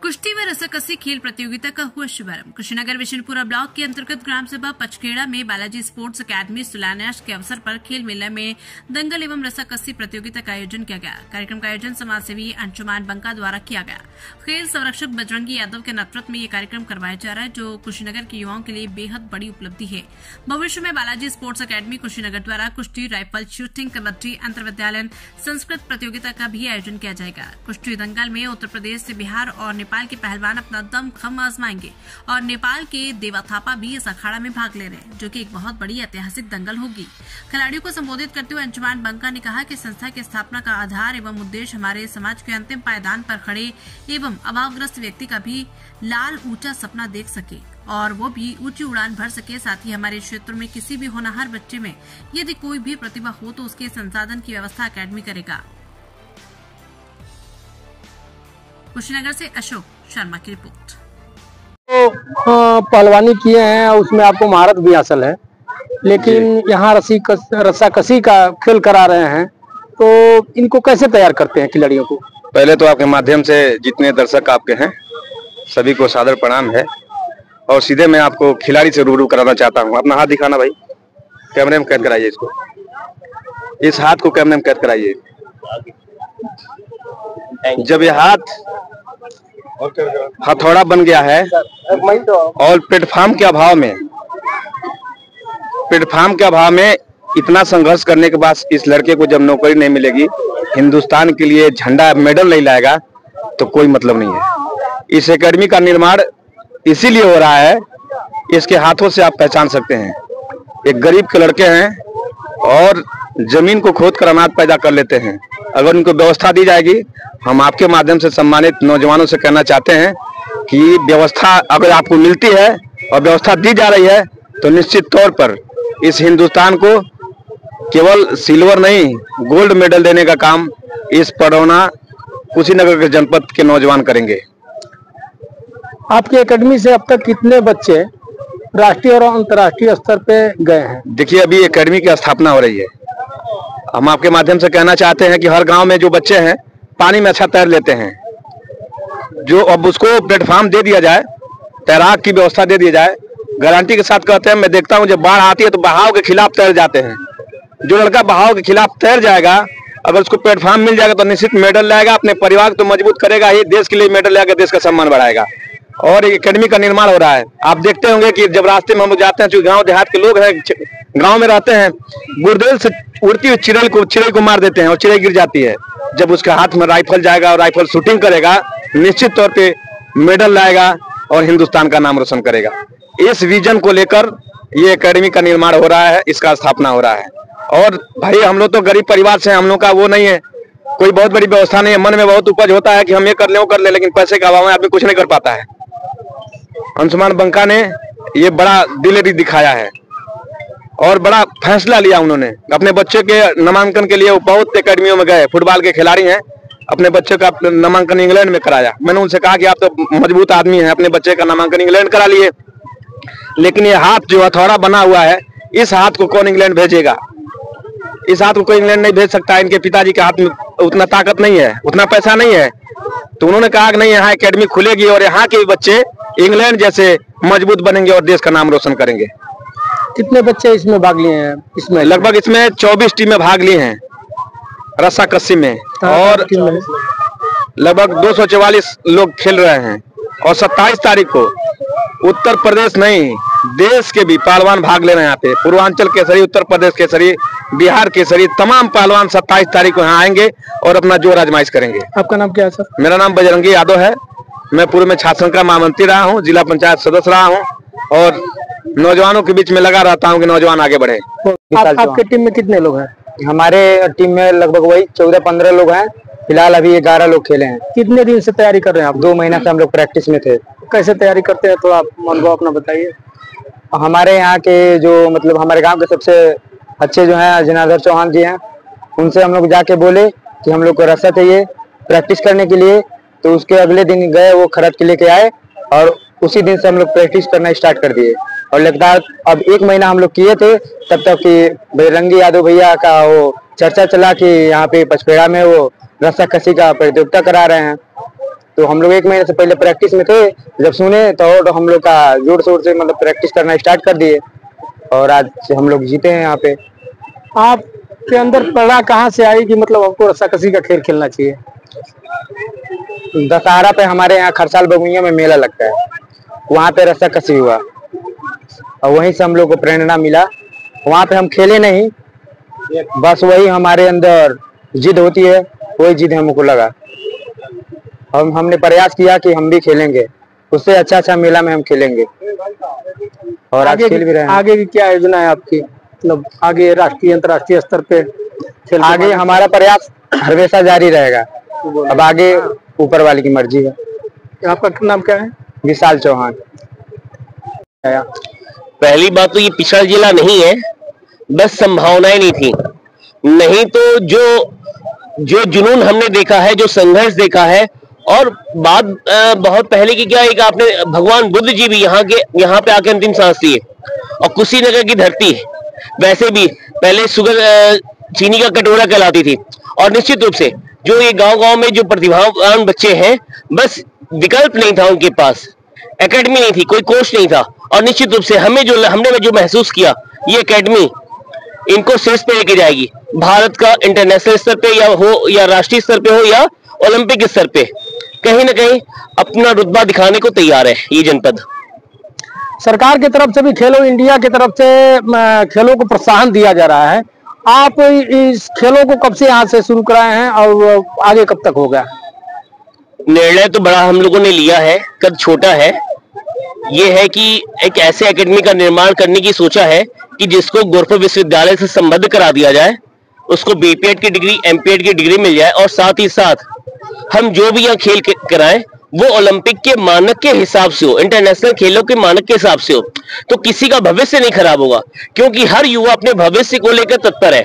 कुश्ती व रस्साकसी खेल प्रतियोगिता का हुआ शुभारंभ। कुशीनगर विशनपुरा ब्लॉक के अंतर्गत ग्राम सभा पचखेड़ा में बालाजी स्पोर्ट्स अकादमी शिलान्यास के अवसर पर खेल मेला में दंगल एवं रस्साकसी प्रतियोगिता का आयोजन किया गया। कार्यक्रम का आयोजन समाज सेवी अंशुमान बंका द्वारा किया गया। खेल संरक्षक बजरंगी यादव के नेतृत्व में ये कार्यक्रम करवाया जा रहा है, जो कुशीनगर के युवाओं के लिए बेहद बड़ी उपलब्धि है। भविष्य में बालाजी स्पोर्ट्स अकादमी कुशीनगर द्वारा कुश्ती, राइफल, शूटिंग, कबड्डी, अंतर विद्यालय संस्कृत प्रतियोगिता का भी आयोजन किया जाएगा। कुश्ती दंगल में उत्तर प्रदेश से बिहार और नेपाल के पहलवान अपना दम खम आजमाएंगे और नेपाल के देवा थापा भी इस अखाड़ा में भाग ले रहे हैं, जो कि एक बहुत बड़ी ऐतिहासिक दंगल होगी। खिलाड़ियों को संबोधित करते हुए अंशुमान बंका ने कहा कि संस्था की स्थापना का आधार एवं उद्देश्य हमारे समाज के अंतिम पायदान पर खड़े एवं अभावग्रस्त व्यक्ति का भी लाल ऊंचा सपना देख सके और वो भी ऊंची उड़ान भर सके। साथ ही हमारे क्षेत्र में किसी भी होनहार बच्चे में यदि कोई भी प्रतिभा हो तो उसके संसाधन की व्यवस्था अकादमी करेगा। कुशीनगर से अशोक शर्मा की रिपोर्ट। तो पहलवानी किए हैं, उसमें आपको महारत भी हासिल है, लेकिन यहाँ रस्साकसी का खेल करा रहे हैं, तो इनको कैसे तैयार करते हैं खिलाड़ियों को? पहले तो आपके माध्यम से जितने दर्शक आपके हैं सभी को सादर प्रणाम है और सीधे मैं आपको खिलाड़ी से रूबरू कराना चाहता हूँ। अपना हाथ दिखाना भाई, कैमरे में कैद कराइए इसको, इस हाथ को कैमरे में कैद कराइए। जब ये हाथ हथौड़ा बन गया है और प्लेटफॉर्म के अभाव में इतना संघर्ष करने के बाद इस लड़के को जब नौकरी नहीं मिलेगी, हिंदुस्तान के लिए झंडा मेडल नहीं लाएगा तो कोई मतलब नहीं है। इस एकेडमी का निर्माण इसीलिए हो रहा है, इसके हाथों से आप पहचान सकते हैं। एक गरीब के लड़के हैं और जमीन को खोद कर अनाज पैदा कर लेते हैं। अगर उनको व्यवस्था दी जाएगी, हम आपके माध्यम से सम्मानित नौजवानों से कहना चाहते हैं कि व्यवस्था अगर आपको मिलती है और व्यवस्था दी जा रही है तो निश्चित तौर पर इस हिंदुस्तान को केवल सिल्वर नहीं गोल्ड मेडल देने का काम इस पडौना कुशीनगर के जनपद के नौजवान करेंगे। आपकी एकेडमी से अब तक कितने बच्चे राष्ट्रीय और अंतर्राष्ट्रीय स्तर पे गए हैं? देखिए, अभी एकेडमी की स्थापना हो रही है। हम आपके माध्यम से कहना चाहते हैं कि हर गांव में जो बच्चे हैं पानी में अच्छा तैर लेते हैं, जो अब उसको प्लेटफॉर्म दे दिया जाए, तैराक की व्यवस्था दे दी जाए। गारंटी के साथ कहते हैं, मैं देखता हूं जब बाढ़ आती है तो बहाव के खिलाफ तैर जाते हैं। जो लड़का बहाव के खिलाफ तैर जाएगा, अगर उसको प्लेटफॉर्म मिल जाएगा तो निश्चित मेडल लाएगा, अपने परिवार को तो मजबूत करेगा ही, देश के लिए मेडल लाएगा, देश का सम्मान बढ़ाएगा। और एकेडमी का निर्माण हो रहा है। आप देखते होंगे कि जब रास्ते में हम लोग जाते हैं, जो गांव देहात के लोग हैं, गांव में रहते हैं, गुर्देल से उड़ती हुई चिड़ै को मार देते हैं और चिड़ै गिर जाती है। जब उसके हाथ में राइफल जाएगा और राइफल शूटिंग करेगा, निश्चित तौर पे मेडल लाएगा और हिंदुस्तान का नाम रोशन करेगा। इस विजन को लेकर ये एकेडमी का निर्माण हो रहा है, इसका स्थापना हो रहा है। और भाई, हम लोग तो गरीब परिवार से, हम लोग का वो नहीं है, कोई बहुत बड़ी व्यवस्था नहीं है। मन में बहुत उपज होता है कि हम ये कर ले वो कर ले, लेकिन पैसे के अभाव में आदमी कुछ नहीं कर पाता है। अंशुमान बंका ने ये बड़ा दिलेरी दिखाया है और बड़ा फैसला लिया। उन्होंने अपने बच्चे के नामांकन के लिए वो बहुत एकेडमियों में गए, फुटबॉल के खिलाड़ी हैं, अपने बच्चे का नामांकन इंग्लैंड में कराया। मैंने उनसे कहा कि आप तो मजबूत आदमी हैं, अपने बच्चे का नामांकन इंग्लैंड करा लिए, लेकिन ये हाथ जो हथौड़ा बना हुआ है, इस हाथ को कौन इंग्लैंड भेजेगा? इस हाथ को कोई इंग्लैंड नहीं भेज सकता। इनके पिताजी के हाथ में उतना ताकत नहीं है, उतना पैसा नहीं है। तो उन्होंने कहा कि नहीं, यहाँ एकेडमी खुलेगी और यहाँ के बच्चे इंग्लैंड जैसे मजबूत बनेंगे और देश का नाम रोशन करेंगे। कितने बच्चे इसमें भाग लिए हैं? इसमें लगभग 24 टीमें भाग ली हैं रस्साकसी में और लगभग 244 लोग खेल रहे हैं। और 27 तारीख को उत्तर प्रदेश नहीं, देश के भी पहलवान भाग ले रहे हैं। यहाँ पे पूर्वांचल केसरी, उत्तर प्रदेश केसरी, बिहार केसरी, तमाम पहलवान 27 तारीख को यहाँ आएंगे और अपना जोर आजमाइश करेंगे। आपका नाम क्या है सर? मेरा नाम बजरंगी यादव है। मैं पूर्व में छात्र संघ का महामंत्री रहा हूँ, जिला पंचायत सदस्य रहा हूँ और नौजवानों के बीच में लगा रहता हूँ कि नौजवान आगे बढ़े। आपके टीम में कितने लोग हैं? हमारे टीम में लगभग वही 14-15 लोग हैं। फिलहाल अभी 11 लोग खेले हैं। कितने दिन से तैयारी कर रहे हैं आप? 2 महीना से हम लोग प्रैक्टिस में थे। कैसे तैयारी करते हैं, तो आप अनुभव अपना बताइए। हमारे यहाँ के जो मतलब हमारे गांव के सबसे अच्छे जो हैं जनार्दन चौहान जी हैं, उनसे हम लोग जाके बोले कि हम लोग को रस्सा चाहिए प्रैक्टिस करने के लिए। तो उसके अगले दिन गए, वो खरीद के लेके आए और उसी दिन से हम लोग प्रैक्टिस करना स्टार्ट कर दिए। और लगातार अब 1 महीना हम लोग किए थे, तब तक कि बजरंगी यादव भैया का वो चर्चा चला कि यहाँ पे पचखेड़ा में वो रस्साकसी का प्रतियोगिता करा रहे हैं। तो हम लोग 1 महीने से पहले प्रैक्टिस में थे, जब सुने तो हम लोग का जोर शोर से मतलब प्रैक्टिस करना स्टार्ट कर दिए और आज हम लोग जीते हैं यहाँ पे। आपके अंदर प्रेरणा कहाँ से आई कि मतलब हमको रस्साकसी का खेल खेलना चाहिए? दशहरा पे हमारे यहाँ खरसाल बगुइया में मेला लगता है, वहाँ पे रस्साकसी हुआ और वहीं से हम लोग को प्रेरणा मिला। वहाँ पे हम खेले नहीं, बस वही हमारे अंदर जिद होती है, वही जिद हमको लगा। हमने प्रयास किया कि हम भी खेलेंगे, उससे अच्छा मेला में हम खेलेंगे और आज खेल भी रहे हैं। आगे की क्या योजना है आपकी, मतलब आगे राष्ट्रीय अंतर्राष्ट्रीय स्तर पे खेल? आगे हमारा प्रयास हमेशा जारी रहेगा, अब आगे ऊपर वाले की मर्जी है। आपका नाम क्या है? विशाल चौहान। पहली बात तो ये पिछड़ा जिला नहीं है, बस संभावनाएं नहीं थी, नहीं तो जो जुनून हमने देखा है, जो संघर्ष देखा है। और बात बहुत पहले की क्या है कि आपने भगवान बुद्ध जी भी यहाँ पे आके अंतिम सांस लिए, और कुशीनगर की धरती वैसे भी पहले शुगर चीनी का कटोरा कहलाती थी। और निश्चित रूप से जो ये गांव-गांव में जो प्रतिभावान बच्चे हैं, बस विकल्प नहीं था उनके पास, एकेडमी नहीं थी, कोई कोच नहीं था। और निश्चित रूप से हमने जो महसूस किया, ये एकेडमी इनको शीर्ष पे लेके जाएगी, भारत का इंटरनेशनल स्तर पे या राष्ट्रीय स्तर पे हो या ओलंपिक स्तर पे, कहीं ना कहीं अपना रुतबा दिखाने को तैयार है ये जनपद। सरकार की तरफ से भी खेलो इंडिया की तरफ से खेलों को प्रोत्साहन दिया जा रहा है। आप इस खेलों को कब से यहाँ से शुरू कराए हैं और आगे कब तक होगा? निर्णय तो बड़ा हम लोगों ने लिया है, कद छोटा है। ये है कि एक ऐसे एकेडमी का निर्माण करने की सोचा है कि जिसको गोरखपुर विश्वविद्यालय से संबद्ध करा दिया जाए, उसको बीपीएड की डिग्री, एमपीएड की डिग्री मिल जाए, और साथ ही साथ हम जो भी यहाँ खेल कराएं वो ओलंपिक के मानक के हिसाब से हो, इंटरनेशनल खेलों के मानक के हिसाब से हो, तो किसी का भविष्य नहीं खराब होगा। क्योंकि हर युवा अपने भविष्य को लेकर तत्पर है,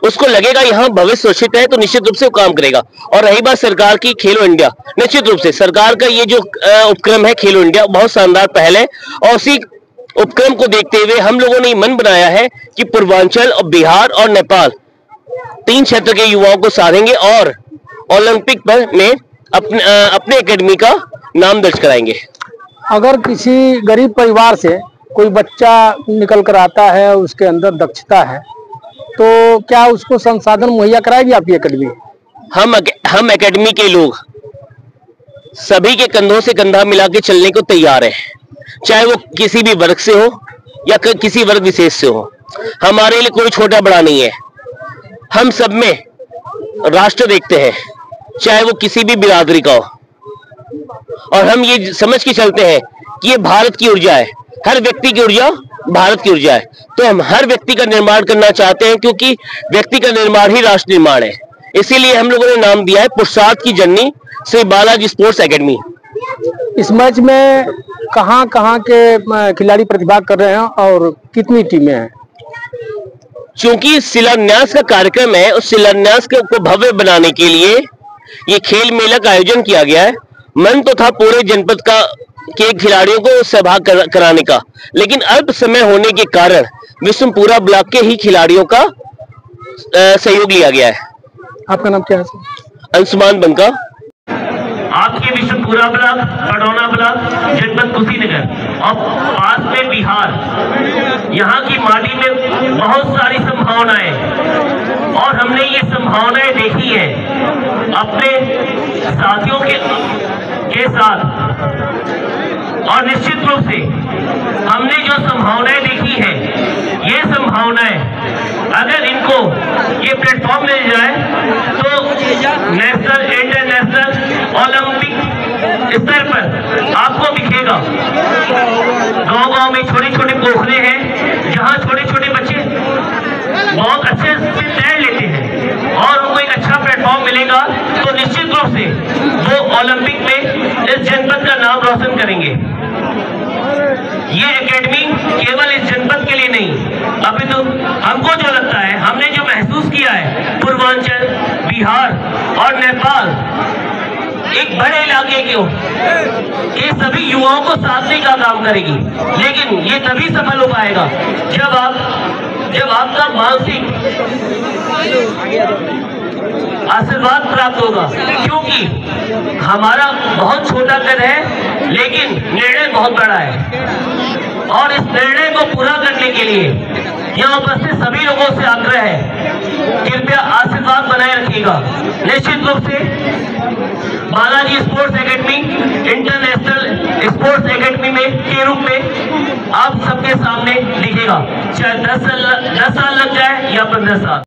उसको लगेगा यहाँ भविष्य सुरक्षित है तो निश्चित रूप से वो काम करेगा। और रही बात सरकार की खेलो इंडिया, निश्चित रूप से सरकार का ये जो उपक्रम है खेलो इंडिया, बहुत शानदार पहल है। और उसी उपक्रम को देखते हुए हम लोगों ने मन बनाया है कि पूर्वांचल और बिहार और नेपाल 3 क्षेत्र के युवाओं को साधेंगे और ओलंपिक में अपने एकेडमी का नाम दर्ज कराएंगे। अगर किसी गरीब परिवार से कोई बच्चा निकल कर आता है, उसके अंदर दक्षता है, तो क्या उसको संसाधन मुहैया कराएगी आपकी एकेडमी? हम एकेडमी के लोग सभी के कंधों से कंधा मिला के चलने को तैयार है, चाहे वो किसी भी वर्ग से हो या किसी वर्ग विशेष से हो। हमारे लिए कोई छोटा बड़ा नहीं है, हम सब में राष्ट्र देखते हैं, चाहे वो किसी भी बिरादरी का हो। और हम ये समझ के चलते हैं कि ये भारत की ऊर्जा है, हर व्यक्ति की ऊर्जा भारत की ऊर्जा है। तो हम हर व्यक्ति का निर्माण करना चाहते हैं, क्योंकि व्यक्ति का निर्माण ही राष्ट्र निर्माण है। इसीलिए हम लोगों ने नाम दिया है पुरुषार्थ की जननी श्री बालाजी स्पोर्ट्स एकेडमी। इस मैच में कहां के खिलाड़ी प्रतिभाग कर रहे हैं और कितनी टीमें हैं? चूंकि शिलान्यास का कार्यक्रम है, उस शिलान्यास को भव्य बनाने के लिए ये खेल मेला का आयोजन किया गया है। मन तो था पूरे जनपद के खिलाड़ियों को सहभाग कराने का, लेकिन अल्प समय होने के कारण विष्णुपुरा ब्लॉक के ही खिलाड़ियों का सहयोग लिया गया है। आपका नाम क्या है? अंशुमान बनका। आपके विष्णुपुरा ब्लॉक, बडौना ब्लॉक, जनपद कुशीनगर और पास में बिहार, यहाँ की माटी में बहुत सारी संभावनाएं, और हमने ये संभावनाएं देखी है अपने साथियों के साथ। और निश्चित रूप से हमने जो संभावनाएं देखी है, ये संभावनाएं अगर इनको ये प्लेटफॉर्म मिल जाए तो नेशनल, इंटरनेशनल, ओलंपिक स्तर पर आपको दिखेगा। गांव-गांव में छोटे-छोटे पोखरे हैं, जहां छोटे-छोटे बच्चे बहुत अच्छे से तैर लेते हैं और उनको एक अच्छा प्लेटफॉर्म मिलेगा तो निश्चित रूप से वो ओलंपिक में इस जनपद का नाम रोशन करेंगे। ये एकेडमी केवल इस जनपद के लिए नहीं, अभी तो हमको जो लगता है, हमने जो महसूस किया है, पूर्वांचल, बिहार और नेपाल एक बड़े इलाके के सभी युवाओं को साधने का काम करेगी। लेकिन ये तभी सफल हो पाएगा जब आपका मानसिक आशीर्वाद प्राप्त होगा, क्योंकि हमारा बहुत छोटा कद है, लेकिन निर्णय बहुत बड़ा है और इस निर्णय को पूरा करने के लिए यहाँ उपस्थित सभी लोगों से आग्रह है, कृपया आशीर्वाद बनाए रखिएगा। निश्चित रूप से Balaji sports academy international sports academy में के रूप में आप सबके सामने दिखेगा, चाहे 10 साल लग जाए या 15 साल।